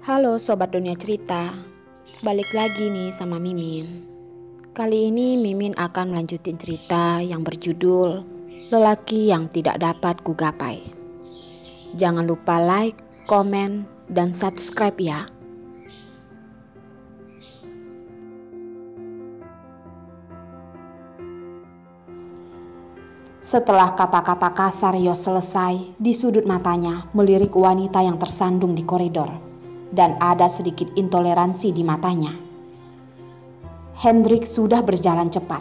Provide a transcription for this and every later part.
Halo Sobat Dunia Cerita, balik lagi nih sama Mimin. Kali ini Mimin akan melanjutin cerita yang berjudul Lelaki yang Tidak Dapat Kugapai. Jangan lupa like, komen, dan subscribe ya. Setelah kata-kata kasar Yos selesai, di sudut matanya melirik wanita yang tersandung di koridor. Dan ada sedikit intoleransi di matanya. Hendrik sudah berjalan cepat,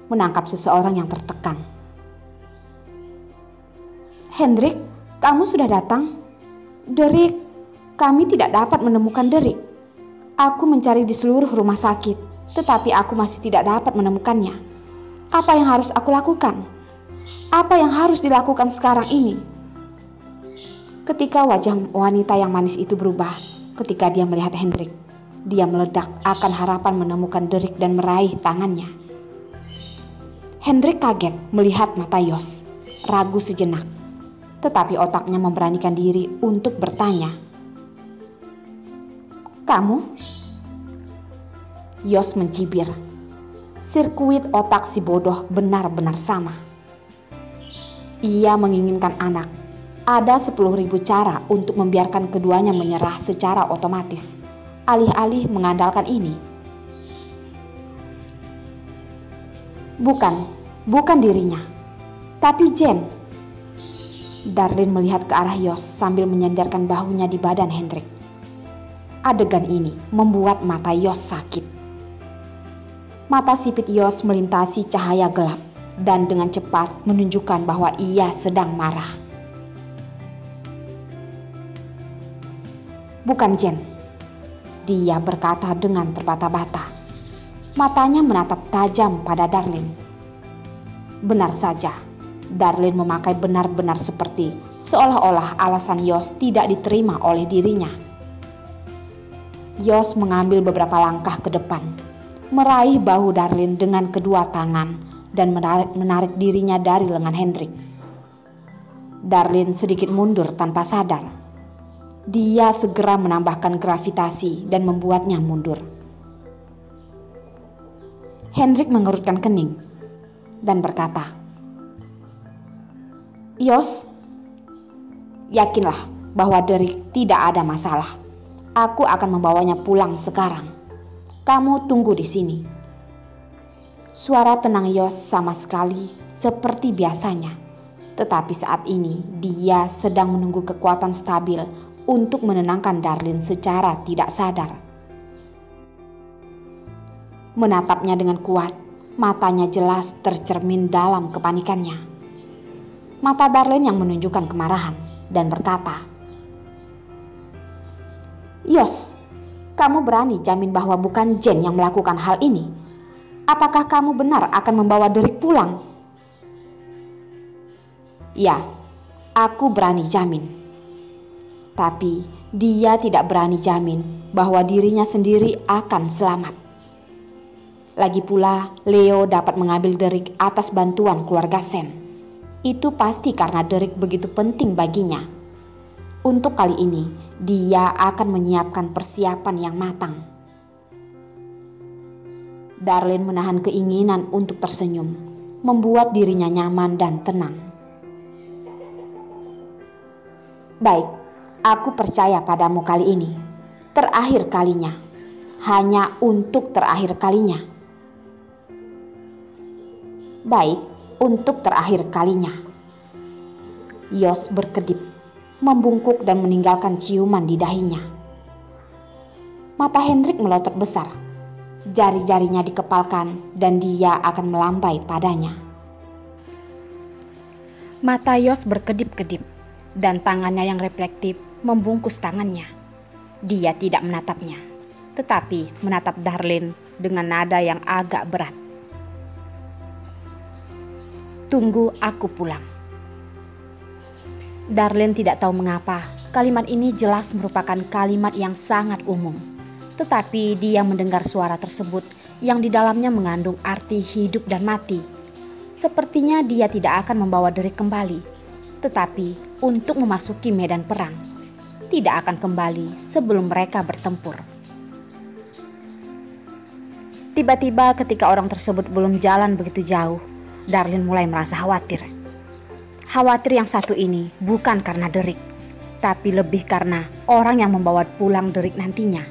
menangkap seseorang yang tertekan. Hendrik, kamu sudah datang? Derek, kami tidak dapat menemukan Derek. Aku mencari di seluruh rumah sakit, tetapi aku masih tidak dapat menemukannya. Apa yang harus aku lakukan? Apa yang harus dilakukan sekarang ini? Ketika wajah wanita yang manis itu berubah, ketika dia melihat Hendrik, dia meledak akan harapan menemukan Derek dan meraih tangannya. Hendrik kaget melihat mata Yos, ragu sejenak, tetapi otaknya memberanikan diri untuk bertanya. Kamu? Yos mencibir. Sirkuit otak si bodoh benar-benar sama. Ia menginginkan anak. Ada 10.000 cara untuk membiarkan keduanya menyerah secara otomatis, alih-alih mengandalkan ini. Bukan dirinya, tapi Jen. Darlin melihat ke arah Yos sambil menyandarkan bahunya di badan Hendrik. Adegan ini membuat mata Yos sakit. Mata sipit Yos melintasi cahaya gelap dan dengan cepat menunjukkan bahwa ia sedang marah. Bukan Jen, dia berkata dengan terbata-bata. Matanya menatap tajam pada Darlin. Benar saja, Darlin memakai benar-benar seperti seolah-olah alasan Yos tidak diterima oleh dirinya. Yos mengambil beberapa langkah ke depan, meraih bahu Darlin dengan kedua tangan dan menarik dirinya dari lengan Hendrik. Darlin sedikit mundur tanpa sadar. Dia segera menambahkan gravitasi dan membuatnya mundur. Hendrik mengerutkan kening dan berkata, Yos, yakinlah bahwa Derek tidak ada masalah. Aku akan membawanya pulang sekarang. Kamu tunggu di sini. Suara tenang Yos sama sekali seperti biasanya. Tetapi saat ini dia sedang menunggu kekuatan stabil untuk menenangkan Darlin secara tidak sadar. Menatapnya dengan kuat, matanya jelas tercermin dalam kepanikannya. Mata Darlin yang menunjukkan kemarahan dan berkata, Yos, kamu berani jamin bahwa bukan Jen yang melakukan hal ini? Apakah kamu benar akan membawa Derek pulang? Ya, aku berani jamin. Tapi dia tidak berani jamin bahwa dirinya sendiri akan selamat. Lagi pula Leo dapat mengambil Derek atas bantuan keluarga Sen. Itu pasti karena Derek begitu penting baginya. Untuk kali ini dia akan menyiapkan persiapan yang matang. Darlin menahan keinginan untuk tersenyum, membuat dirinya nyaman dan tenang. Baik, aku percaya padamu kali ini, terakhir kalinya, hanya untuk terakhir kalinya. Baik, untuk terakhir kalinya. Yos berkedip, membungkuk dan meninggalkan ciuman di dahinya. Mata Hendrik melotot besar, jari-jarinya dikepalkan dan dia akan melambai padanya. Mata Yos berkedip-kedip dan tangannya yang reflektif membungkus tangannya. Dia tidak menatapnya, tetapi menatap Darlin dengan nada yang agak berat. Tunggu aku pulang. Darlin tidak tahu mengapa kalimat ini jelas merupakan kalimat yang sangat umum. Tetapi dia mendengar suara tersebut yang di dalamnya mengandung arti hidup dan mati. Sepertinya dia tidak akan membawa Derek kembali, tetapi untuk memasuki medan perang. tidak akan kembali sebelum mereka bertempur. Tiba-tiba ketika orang tersebut belum jalan begitu jauh, Darlin mulai merasa khawatir. Khawatir yang satu ini bukan karena Derek, tapi lebih karena orang yang membawa pulang Derek nantinya.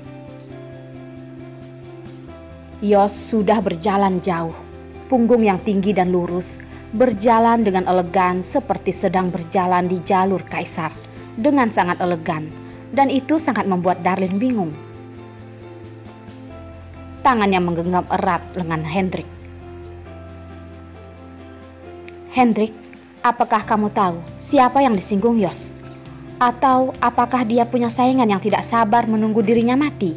Yos sudah berjalan jauh, punggung yang tinggi dan lurus, berjalan dengan elegan seperti sedang berjalan di jalur kaisar, dengan sangat elegan, dan itu sangat membuat Darlin bingung. Tangannya menggenggam erat lengan Hendrik. "Hendrik, apakah kamu tahu siapa yang disinggung Yos? Atau apakah dia punya saingan yang tidak sabar menunggu dirinya mati?"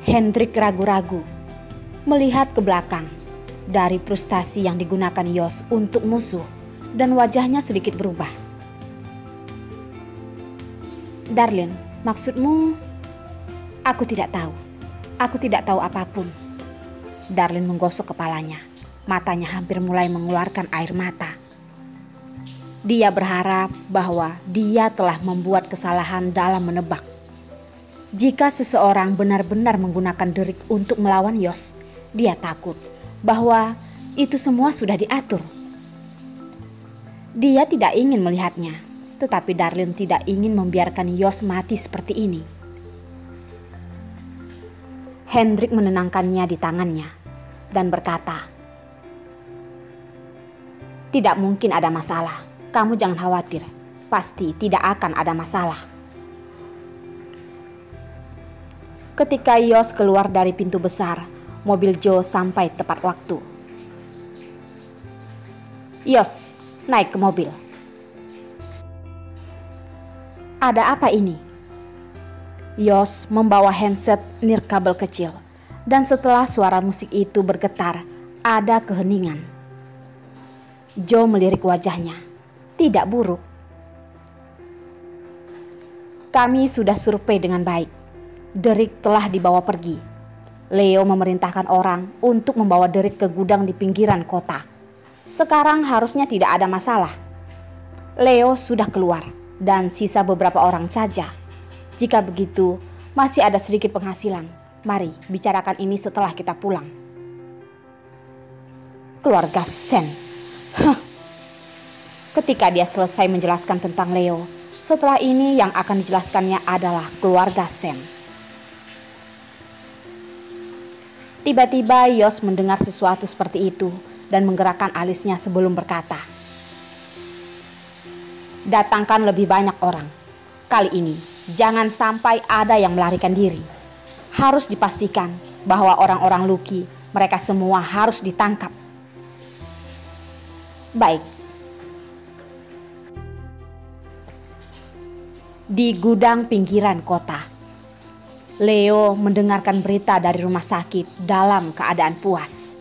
Hendrik ragu-ragu, melihat ke belakang. Dari frustasi yang digunakan Yos untuk musuh, dan wajahnya sedikit berubah. "Darlin, maksudmu?" "Aku tidak tahu. Aku tidak tahu apapun." Darlin menggosok kepalanya. Matanya hampir mulai mengeluarkan air mata. Dia berharap bahwa dia telah membuat kesalahan dalam menebak. Jika seseorang benar-benar menggunakan Derek untuk melawan Yos, dia takut bahwa itu semua sudah diatur. Dia tidak ingin melihatnya, tetapi Darlin tidak ingin membiarkan Yos mati seperti ini. Hendrik menenangkannya di tangannya dan berkata, "Tidak mungkin ada masalah. Kamu jangan khawatir. Pasti tidak akan ada masalah." Ketika Yos keluar dari pintu besar, mobil Joe sampai tepat waktu. "Yos, naik ke mobil." "Ada apa ini?" Yos membawa handset nirkabel kecil, dan setelah suara musik itu bergetar, ada keheningan. Joe melirik wajahnya. Tidak buruk. "Kami sudah survei dengan baik. Derek telah dibawa pergi. Leo memerintahkan orang untuk membawa Derek ke gudang di pinggiran kota. Sekarang harusnya tidak ada masalah. Leo sudah keluar dan sisa beberapa orang saja. Jika begitu, masih ada sedikit penghasilan. Mari bicarakan ini setelah kita pulang." Keluarga Sen. Ketika dia selesai menjelaskan tentang Leo, setelah ini yang akan dijelaskannya adalah keluarga Sen. Tiba-tiba Yos mendengar sesuatu seperti itu dan menggerakkan alisnya sebelum berkata, "Datangkan lebih banyak orang. Kali ini jangan sampai ada yang melarikan diri. Harus dipastikan bahwa orang-orang Lucky, mereka semua harus ditangkap." "Baik." Di gudang pinggiran kota, Leo mendengarkan berita dari rumah sakit dalam keadaan puas.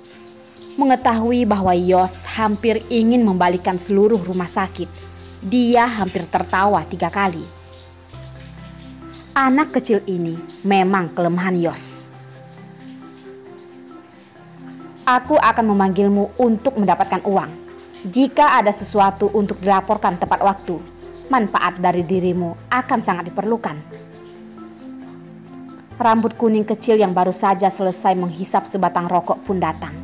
Mengetahui bahwa Yos hampir ingin membalikan seluruh rumah sakit, dia hampir tertawa 3 kali. Anak kecil ini memang kelemahan Yos. "Aku akan memanggilmu untuk mendapatkan uang. Jika ada sesuatu untuk dilaporkan tepat waktu, manfaat dari dirimu akan sangat diperlukan." Rambut kuning kecil yang baru saja selesai menghisap sebatang rokok pun datang.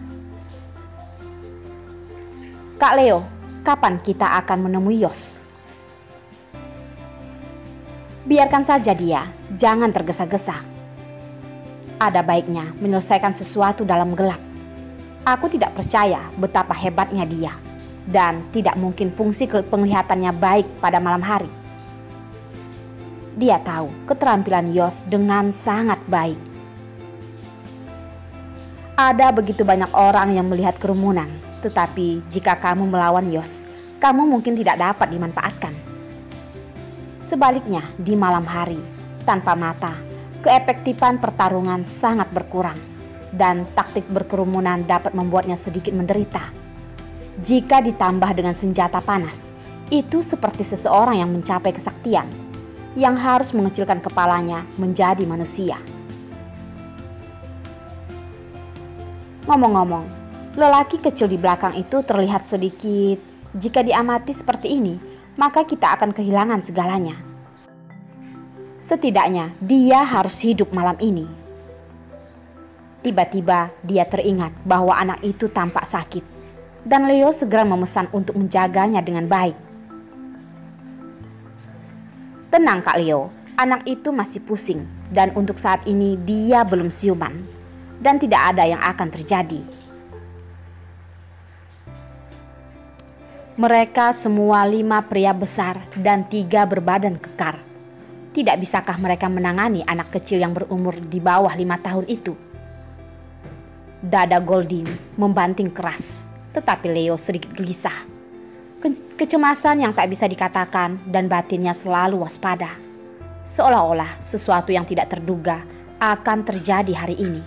"Kak Leo, kapan kita akan menemui Yos?" "Biarkan saja dia, jangan tergesa-gesa. Ada baiknya menyelesaikan sesuatu dalam gelap. Aku tidak percaya betapa hebatnya dia, dan tidak mungkin fungsi penglihatannya baik pada malam hari. Dia tahu keterampilan Yos dengan sangat baik. Ada begitu banyak orang yang melihat kerumunan, tetapi jika kamu melawan Yos, kamu mungkin tidak dapat dimanfaatkan. Sebaliknya, di malam hari, tanpa mata, keefektifan pertarungan sangat berkurang, dan taktik berkerumunan dapat membuatnya sedikit menderita. Jika ditambah dengan senjata panas, itu seperti seseorang yang mencapai kesaktian, yang harus mengecilkan kepalanya menjadi manusia." Ngomong-ngomong, lelaki kecil di belakang itu terlihat sedikit, jika diamati seperti ini, maka kita akan kehilangan segalanya. Setidaknya dia harus hidup malam ini. Tiba-tiba dia teringat bahwa anak itu tampak sakit, dan Leo segera memesan untuk menjaganya dengan baik. Tenang Kak Leo, anak itu masih pusing, dan untuk saat ini dia belum siuman, dan tidak ada yang akan terjadi. Mereka semua 5 pria besar dan 3 berbadan kekar. Tidak bisakah mereka menangani anak kecil yang berumur di bawah 5 tahun itu? Dada Goldin membanting keras, tetapi Leo sedikit gelisah. Kecemasan yang tak bisa dikatakan dan batinnya selalu waspada. Seolah-olah sesuatu yang tidak terduga akan terjadi hari ini.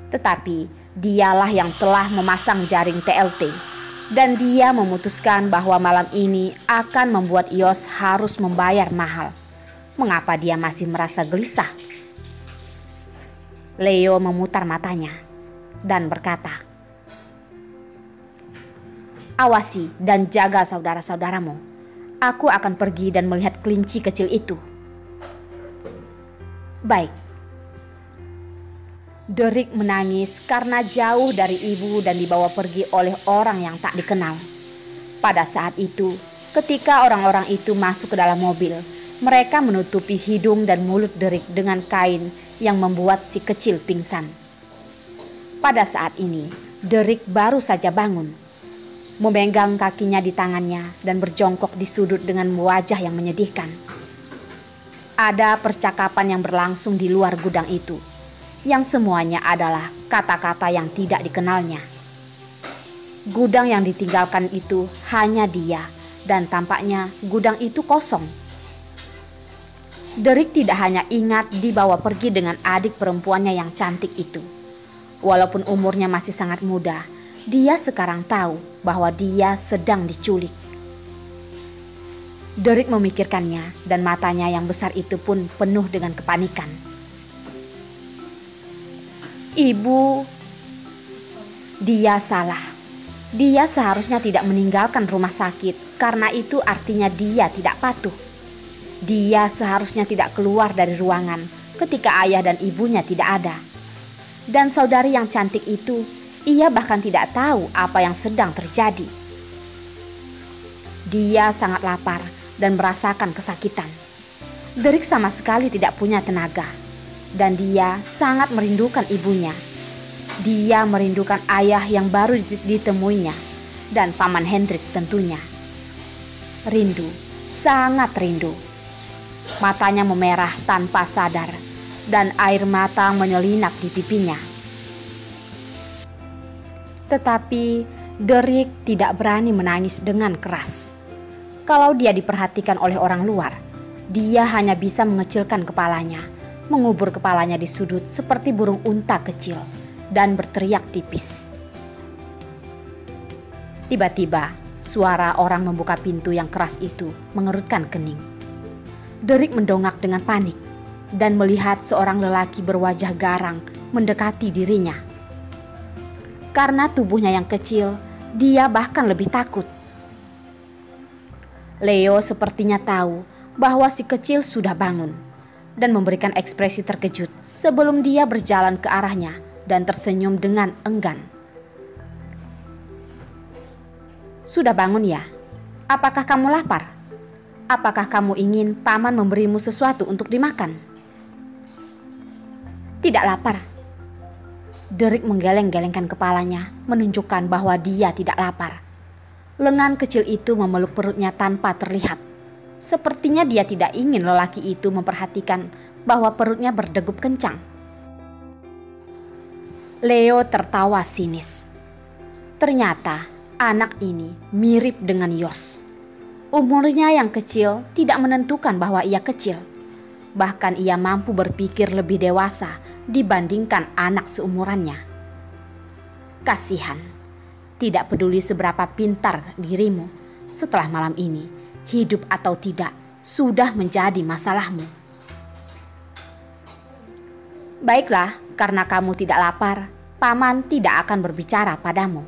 Tetapi dialah yang telah memasang jaring TLT, dan dia memutuskan bahwa malam ini akan membuat Yos harus membayar mahal. Mengapa dia masih merasa gelisah? Leo memutar matanya dan berkata, "Awasi dan jaga saudara-saudaramu. Aku akan pergi dan melihat kelinci kecil itu." Baik. Derek menangis karena jauh dari ibu dan dibawa pergi oleh orang yang tak dikenal. Pada saat itu, ketika orang-orang itu masuk ke dalam mobil, mereka menutupi hidung dan mulut Derek dengan kain yang membuat si kecil pingsan. Pada saat ini, Derek baru saja bangun, memegang kakinya di tangannya dan berjongkok di sudut dengan wajah yang menyedihkan. Ada percakapan yang berlangsung di luar gudang itu, yang semuanya adalah kata-kata yang tidak dikenalnya. Gudang yang ditinggalkan itu hanya dia, dan tampaknya gudang itu kosong. Derek tidak hanya ingat dibawa pergi dengan adik perempuannya yang cantik itu. Walaupun umurnya masih sangat muda, dia sekarang tahu bahwa dia sedang diculik. Derek memikirkannya dan matanya yang besar itu pun penuh dengan kepanikan. Ibu, dia salah. Dia seharusnya tidak meninggalkan rumah sakit karena itu artinya dia tidak patuh. Dia seharusnya tidak keluar dari ruangan ketika ayah dan ibunya tidak ada. Dan saudari yang cantik itu, ia bahkan tidak tahu apa yang sedang terjadi. Dia sangat lapar dan merasakan kesakitan. Derek sama sekali tidak punya tenaga. Dan dia sangat merindukan ibunya. Dia merindukan ayah yang baru ditemuinya dan Paman Hendrik tentunya. Rindu, sangat rindu. Matanya memerah tanpa sadar dan air mata menyelinap di pipinya. Tetapi Derek tidak berani menangis dengan keras. Kalau dia diperhatikan oleh orang luar, dia hanya bisa mengecilkan kepalanya, mengubur kepalanya di sudut seperti burung unta kecil, dan berteriak tipis. Tiba-tiba, suara orang membuka pintu yang keras itu mengerutkan kening. Derek mendongak dengan panik dan melihat seorang lelaki berwajah garang mendekati dirinya. Karena tubuhnya yang kecil, dia bahkan lebih takut. Leo sepertinya tahu bahwa si kecil sudah bangun dan memberikan ekspresi terkejut sebelum dia berjalan ke arahnya dan tersenyum dengan enggan. "Sudah bangun ya? Apakah kamu lapar? Apakah kamu ingin paman memberimu sesuatu untuk dimakan?" "Tidak lapar." Derek menggeleng-gelengkan kepalanya, menunjukkan bahwa dia tidak lapar. Lengan kecil itu memeluk perutnya tanpa terlihat. Sepertinya dia tidak ingin lelaki itu memperhatikan bahwa perutnya berdegup kencang. Leo tertawa sinis. Ternyata anak ini mirip dengan Yos. Umurnya yang kecil tidak menentukan bahwa ia kecil. Bahkan ia mampu berpikir lebih dewasa dibandingkan anak seumurannya. Kasihan, tidak peduli seberapa pintar dirimu, setelah malam ini, hidup atau tidak sudah menjadi masalahmu. Baiklah, karena kamu tidak lapar, paman tidak akan berbicara padamu.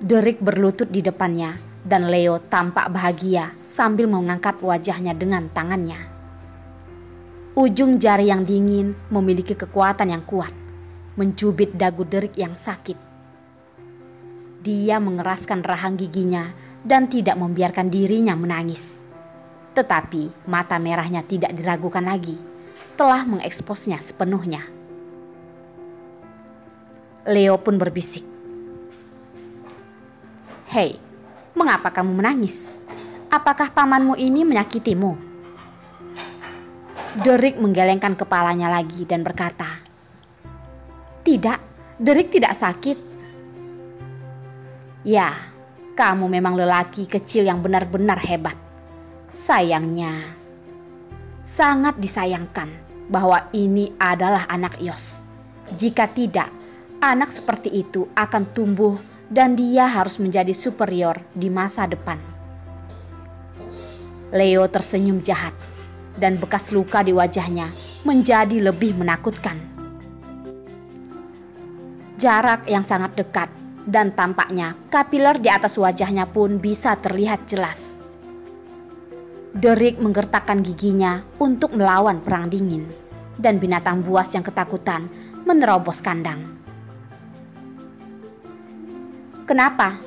Derek berlutut di depannya dan Leo tampak bahagia sambil mengangkat wajahnya dengan tangannya. Ujung jari yang dingin memiliki kekuatan yang kuat, mencubit dagu Derek yang sakit. Dia mengeraskan rahang giginya dan tidak membiarkan dirinya menangis. Tetapi mata merahnya tidak diragukan lagi, telah mengeksposnya sepenuhnya. Leo pun berbisik, "Hei, mengapa kamu menangis? Apakah pamanmu ini menyakitimu?" Derek menggelengkan kepalanya lagi dan berkata, "Tidak, Derek tidak sakit." "Ya, kamu memang lelaki kecil yang benar-benar hebat. Sayangnya, sangat disayangkan bahwa ini adalah anak Yos. Jika tidak, anak seperti itu akan tumbuh dan dia harus menjadi superior di masa depan." Leo tersenyum jahat dan bekas luka di wajahnya menjadi lebih menakutkan. Jarak yang sangat dekat dan tampaknya kapiler di atas wajahnya pun bisa terlihat jelas. Derek menggertakkan giginya untuk melawan perang dingin, dan binatang buas yang ketakutan menerobos kandang. "Kenapa?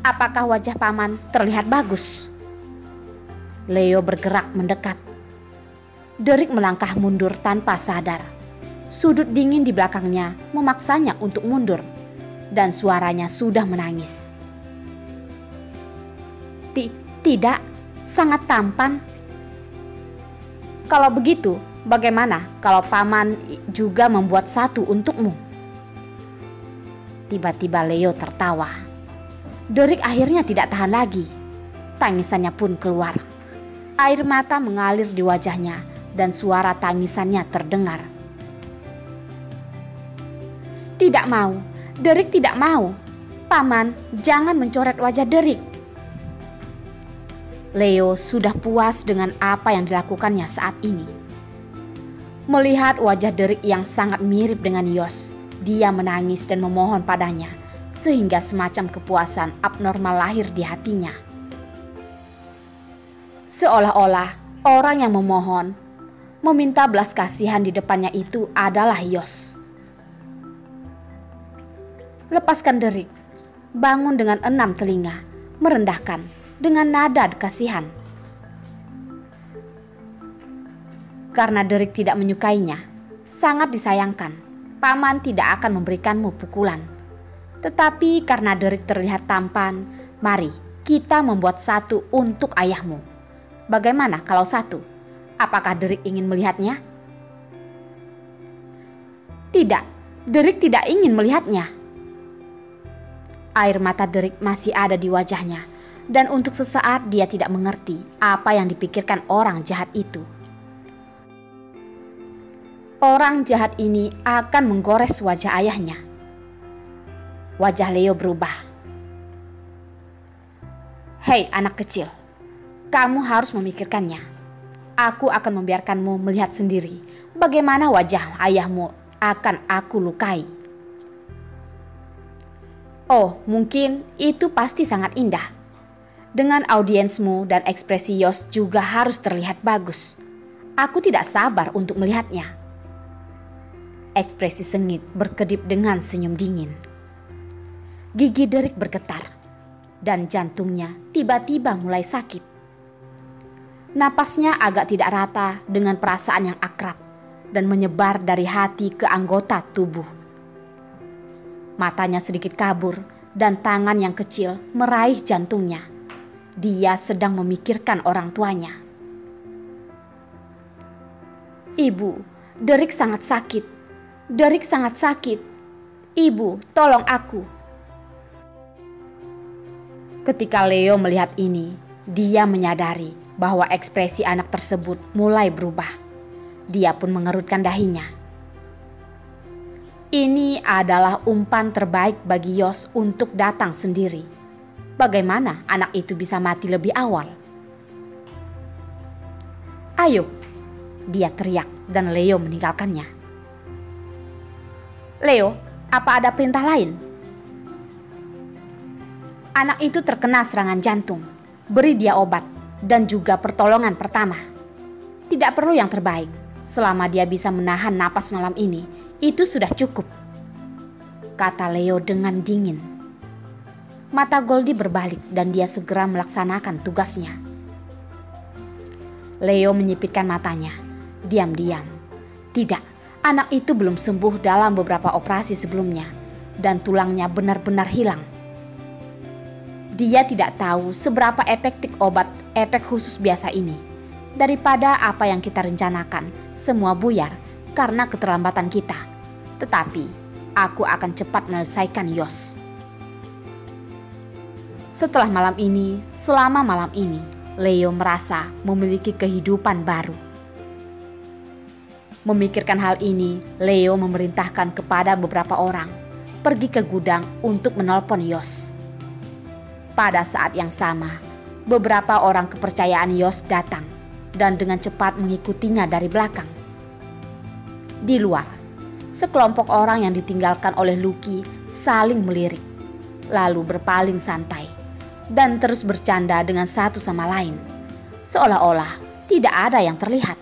Apakah wajah paman terlihat bagus?" Leo bergerak mendekat. Derek melangkah mundur tanpa sadar. Sudut dingin di belakangnya memaksanya untuk mundur, dan suaranya sudah menangis. Tidak, sangat tampan." "Kalau begitu, bagaimana kalau paman juga membuat satu untukmu?" Tiba-tiba Leo tertawa. Derek akhirnya tidak tahan lagi. Tangisannya pun keluar. Air mata mengalir di wajahnya dan suara tangisannya terdengar. "Tidak mau, Derek tidak mau. Paman, jangan mencoret wajah Derek." Leo sudah puas dengan apa yang dilakukannya saat ini. Melihat wajah Derek yang sangat mirip dengan Yos, dia menangis dan memohon padanya, sehingga semacam kepuasan abnormal lahir di hatinya. Seolah-olah orang yang memohon, meminta belas kasihan di depannya itu adalah Yos. "Lepaskan Derek." Bangun dengan 6 telinga, merendahkan dengan nada kasihan. Karena Derek tidak menyukainya, sangat disayangkan, paman tidak akan memberikanmu pukulan. Tetapi karena Derek terlihat tampan, mari kita membuat satu untuk ayahmu. Bagaimana kalau satu? Apakah Derek ingin melihatnya? "Tidak, Derek tidak ingin melihatnya." Air mata Derek masih ada di wajahnya, dan untuk sesaat dia tidak mengerti apa yang dipikirkan orang jahat itu. Orang jahat ini akan menggores wajah ayahnya. Wajah Leo berubah. "Hei anak kecil, kamu harus memikirkannya. Aku akan membiarkanmu melihat sendiri bagaimana wajah ayahmu akan aku lukai." "Oh, mungkin itu pasti sangat indah. Dengan audiensmu dan ekspresi Yos juga harus terlihat bagus. Aku tidak sabar untuk melihatnya." Ekspresi sengit berkedip dengan senyum dingin. Gigi Derek bergetar dan jantungnya tiba-tiba mulai sakit. Napasnya agak tidak rata dengan perasaan yang akrab dan menyebar dari hati ke anggota tubuh. Matanya sedikit kabur dan tangan yang kecil meraih jantungnya. Dia sedang memikirkan orang tuanya. "Ibu, Derek sangat sakit. Derek sangat sakit. Ibu, tolong aku." Ketika Leo melihat ini, dia menyadari bahwa ekspresi anak tersebut mulai berubah. Dia pun mengerutkan dahinya. Ini adalah umpan terbaik bagi Yos untuk datang sendiri. Bagaimana anak itu bisa mati lebih awal? "Ayo," dia teriak dan Leo meninggalkannya. "Leo, apa ada perintah lain?" Anak itu terkena serangan jantung. Beri dia obat dan juga pertolongan pertama. Tidak perlu yang terbaik. Selama dia bisa menahan napas malam ini, itu sudah cukup, kata Leo dengan dingin. Mata Goldie berbalik dan dia segera melaksanakan tugasnya. Leo menyipitkan matanya. Diam-diam. Tidak, anak itu belum sembuh dalam beberapa operasi sebelumnya dan tulangnya benar-benar hilang. Dia tidak tahu seberapa efektif obat efek khusus biasa ini. Daripada apa yang kita rencanakan, semua buyar karena keterlambatan kita. Tetapi, aku akan cepat menyelesaikan Yos. Setelah malam ini, selama malam ini, Leo merasa memiliki kehidupan baru. Memikirkan hal ini, Leo memerintahkan kepada beberapa orang pergi ke gudang untuk menelpon Yos. Pada saat yang sama, beberapa orang kepercayaan Yos datang dan dengan cepat mengikutinya dari belakang. Di luar, sekelompok orang yang ditinggalkan oleh Lucky saling melirik, lalu berpaling santai dan terus bercanda dengan satu sama lain, seolah-olah tidak ada yang terlihat.